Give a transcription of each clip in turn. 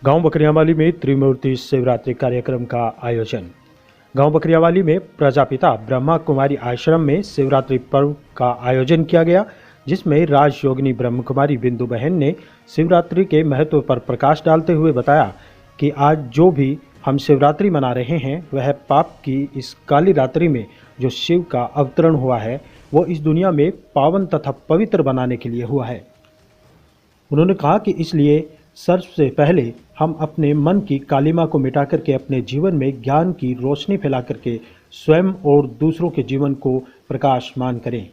गांव बकरियावाली में त्रिमूर्ति शिवरात्रि कार्यक्रम का आयोजन। गांव बकरियावाली में प्रजापिता ब्रह्मा कुमारी आश्रम में शिवरात्रि पर्व का आयोजन किया गया, जिसमें राजयोगिनी ब्रह्म कुमारी बिंदु बहन ने शिवरात्रि के महत्व पर प्रकाश डालते हुए बताया कि आज जो भी हम शिवरात्रि मना रहे हैं वह पाप की इस काली रात्रि में जो शिव का अवतरण हुआ है वो इस दुनिया में पावन तथा पवित्र बनाने के लिए हुआ है। उन्होंने कहा कि इसलिए सबसे पहले हम अपने मन की कालिमा को मिटा करके अपने जीवन में ज्ञान की रोशनी फैला करके स्वयं और दूसरों के जीवन को प्रकाशमान करें।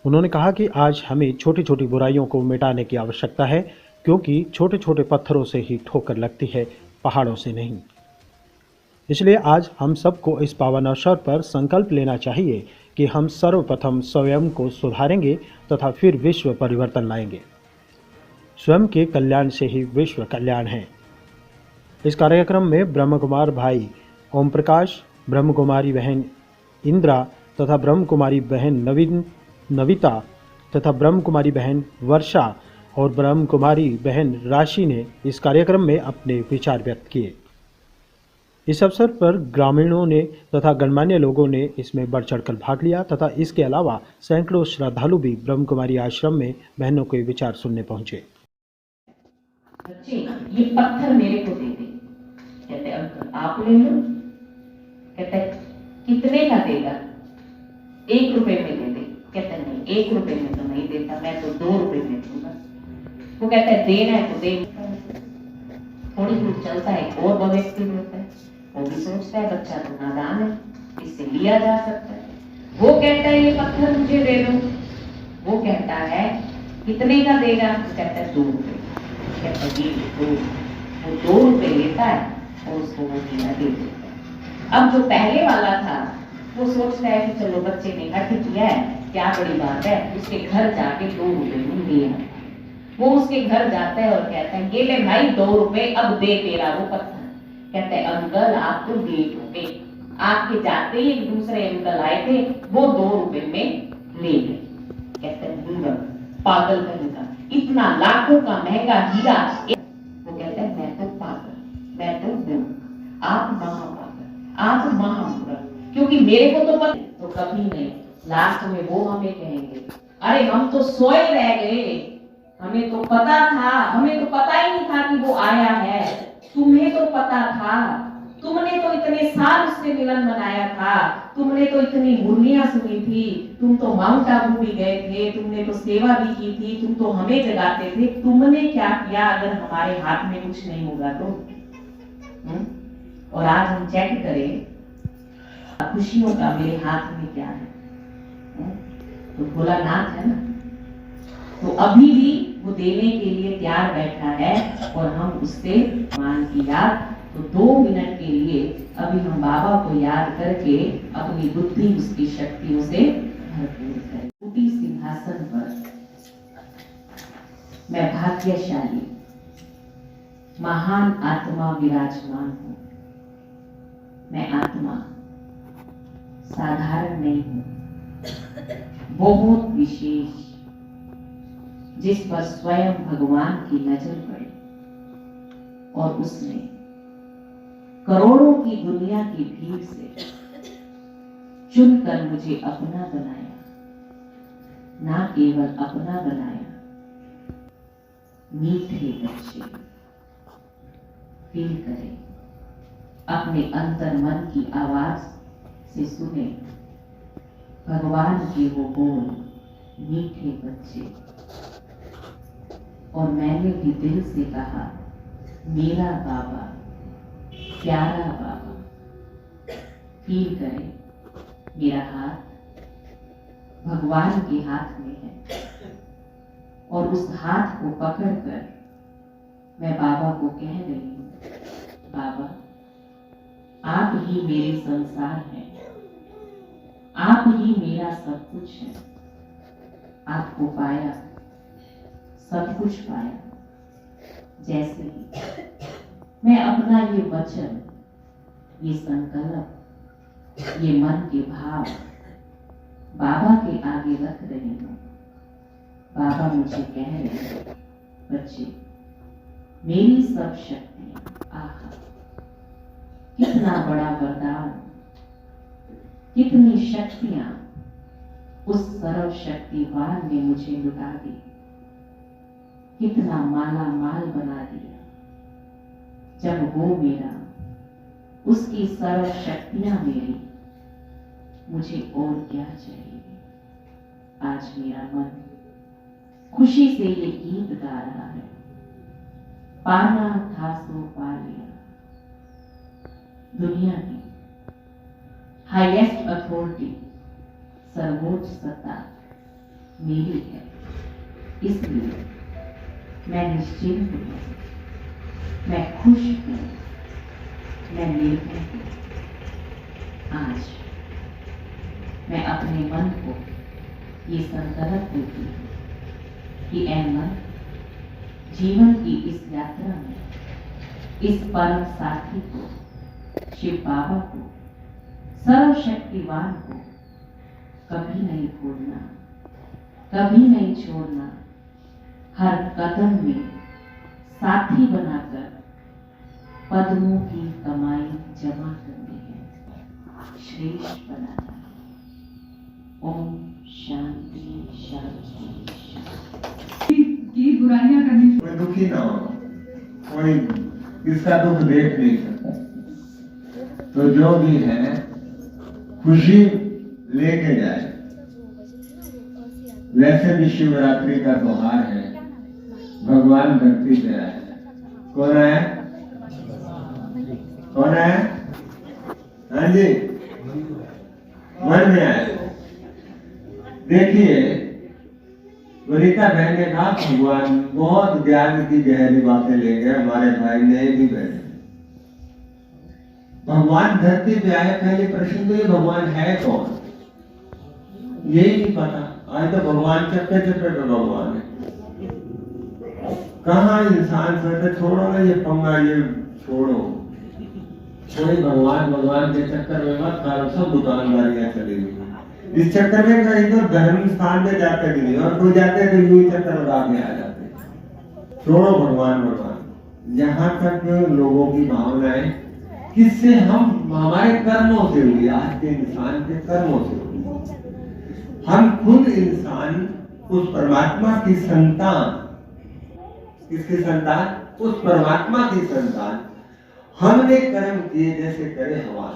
उन्होंने कहा कि आज हमें छोटी छोटी बुराइयों को मिटाने की आवश्यकता है, क्योंकि छोटे छोटे पत्थरों से ही ठोकर लगती है, पहाड़ों से नहीं। इसलिए आज हम सबको इस पावन अवसर पर संकल्प लेना चाहिए कि हम सर्वप्रथम स्वयं को सुधारेंगे तथा फिर विश्व परिवर्तन लाएंगे। स्वयं के कल्याण से ही विश्व कल्याण है। इस कार्यक्रम में ब्रह्म कुमार भाई ओम प्रकाश, ब्रह्म कुमारी बहन इंद्रा तथा ब्रह्म कुमारी बहन नविता तथा ब्रह्म कुमारी बहन वर्षा और ब्रह्म कुमारी बहन राशि ने इस कार्यक्रम में अपने विचार व्यक्त किए। इस अवसर पर ग्रामीणों ने तथा गणमान्य लोगों ने इसमें बढ़ चढ़कर भाग लिया तथा इसके अलावा सैकड़ों श्रद्धालु भी ब्रह्म कुमारी आश्रम में बहनों के विचार सुनने पहुंचे। बच्चे ये पत्थर मेरे को दे दे, कहते अंकल आप ले लो। कहते कितने का देगा? 1 रुपए में दे दे। कहते नहीं 1 रुपए में तो नहीं देता, मैं तो 2 रुपए में दूंगा। वो कहता है देना है तो दे। थोड़ी दूर चलता है और वो व्यक्ति होता है, वो भी सोचता है बच्चा तो नादान है, इससे लिया जा सकता है। वो कहता है ये पत्थर मुझे दे दो। वो कहता है कितने का देगा? कहता है 2 रुपए। कहता है वो 2 रुपए लेता है और उसको वो हीरा दे देता है। अब जो पहले वाला था वो सोचता है कि चलो बच्चे ने हट किया है, क्या बड़ी बात है, उसके घर जाके 2 रुपए में दिया। वो उसके घर जाता है और कहता है ये ले भाई 2 रुपए, अब दे तेरा वो पत्थर। कहता है अंकल आप तो लेट हो गए, आपके जाते ही एक दूसरे अंकल आए थे, वो 2 रुपए में ले गए। कहता है पागल कहेगा, इतना लाखों का महंगा हीरा। वो कहता है मैं तो पागल, मैं तो मूर्ख, आप महापागल, आप महामूर्ख, क्योंकि मेरे को तो पता तो कभी नहीं। लास्ट में वो हमें कहेंगे अरे हम तो सोए रह गए, हमें तो पता था, हमें तो पता ही नहीं था कि वो आया है। तुम्हें तो पता था, तुमने तो इतने साल उससे मिलन मनाया था, तुमने तो इतनी मुरलियां सुनी थी, तुम तो माउंट आबू भी गए थे, तुमने तो सेवा भी की थी, तुम तो हमें जगाते थे। तुमने क्या किया अगर हमारे हाथ में कुछ नहीं होगा तो? और आज हम चेक करें खुशियों का मेरे हाथ में क्या है, तो भोलानाथ है ना, तो अभी भी वो देने के लिए तैयार बैठा है और हम उससे मान की याद। तो 2 मिनट के लिए अभी हम बाबा को याद करके अपनी बुद्धि उसकी शक्तियों से भरपूर करें। ऊटी सिंहासन पर मैं भाग्यशाली महान आत्मा विराजमान हूं। मैं आत्मा साधारण नहीं हूं, बहुत विशेष, जिस पर स्वयं भगवान की नजर पड़ी और उसने करोड़ों की दुनिया की भीड़ से चुनकर मुझे अपना बनाया। ना केवल अपना बनाया, मीठे बच्चे फील करें, अपने अंतर मन की आवाज से सुने भगवान के वो बोल, मीठे बच्चे। और मैंने भी दिल से कहा मेरा बाबा, प्यारा बाबा। फील करें मेरा हाथ भगवान के हाथ में है और उस हाथ को पकड़कर मैं बाबा को कह रही हूं, बाबा आप ही मेरे संसार हैं, आप ही मेरा सब कुछ है। आपको पाया, सब कुछ पाया। जैसे ही मैं अपना ये वचन, ये संकल्प, ये मन के भाव बाबा के आगे रख रही हूं, बाबा मुझे कह रहे हैं बच्चे मेरी सब शक्तियां। आहा, कितना बड़ा वरदान, कितनी शक्तियां उस सर्वशक्तिवान ने मुझे लुटा दी, कितना माला माल बना दिया। जब वो मेरा, उसकी सर्वशक्तियां मेरी, मुझे और क्या चाहिए। आज मेरा मन खुशी से ये गीत गा रहा है, पाना था सो पा लिया। दुनिया की हाईएस्ट अथॉरिटी, सर्वोच्च सत्ता मेरी है, इसलिए मैं निश्चिंत हूं, मैं खुश हूं, मैं निर्भय हूं। आज मैं अपने मन को ये संकल्प देती हूँ कि ऐ मन, जीवन की इस यात्रा में इस परम साथी को, शिव बाबा को, सर्वशक्तिवान को कभी नहीं भूलना, कभी नहीं छोड़ना। हर कदम में साथी बनाकर पद्मों की कमाई जमा करनी है, श्रेष्ठ बनाना है। ओम शांति शांति शांति। की बुराइयां करनी, कोई दुखी ना हो, कोई इसका दुख देख नहीं सकता। तो जो भी है खुशी लेके जाए। वैसे भी शिवरात्रि का त्योहार है, भगवान धरती पे आए। कौन है? कौन है? हाँ जी, मन में आए। देखिए, वनिता बहन ने कहा भगवान बहुत ज्ञान की गहरी बातें ले गए, हमारे भाई ने भी बैठे। भगवान धरती पे आए, पहले प्रश्न तो ये भगवान है कौन, यही नहीं पता। आज तो भगवान चप्पे चप्पे पे भगवान है। कहाँ इंसान सोचते छोड़ो ना ये पंगा, ये छोड़ो, कोई भगवान भगवान के चक्कर में मत खाओ। सब दुकानदारियां चली गई इस चक्कर में। कहीं तो धर्म स्थान पे जाते भी नहीं, और कोई जाते तो यूं ही चक्कर लगा के आ जाते। छोड़ो भगवान भगवान। जहां तक लोगों की भावनाएं किससे हम हमारे कर्मों से हुई, आज के इंसान के कर्मों से हुई। हम खुद इंसान उस परमात्मा की संतान, किसकी संतान? उस परमात्मा की संतान। हमने कर्म किए जैसे करे हवा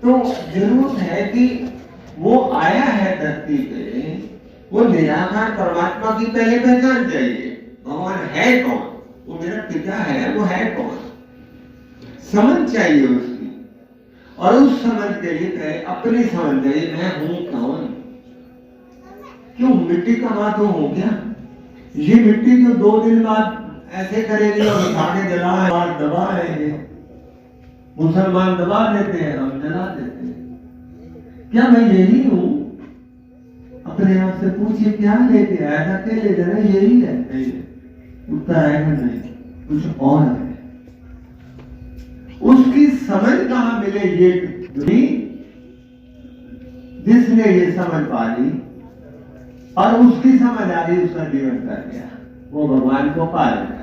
तो जरूरत है कि वो आया है धरती पे, वो निराकार परमात्मा की पहले पहचान चाहिए। भगवान है कौन, वो मेरा पिता है, वो है कौन, समझ चाहिए उसकी। और उस समझ के लिए अपनी समझ चाहिए, मैं हूं कौन। क्यों मिट्टी का बात हो गया? ये मिट्टी जो 2 दिन बाद ऐसे करेगी और उठा के जलाए और दबा लेंगे। मुसलमान दबा देते हैं, हम जला देते हैं। क्या मैं यही हूं? अपने आप से पूछिए, क्या लेके आया था? क्या लेके आया? यही है। नहीं, उत्तर आएगा नहीं, कुछ और है। उसकी समझ कहां मिले? ये जिसने ये समझ पा ली और उसकी समझ आ गई, उसका जीवन कर गया, वो भगवान को पा लेगा।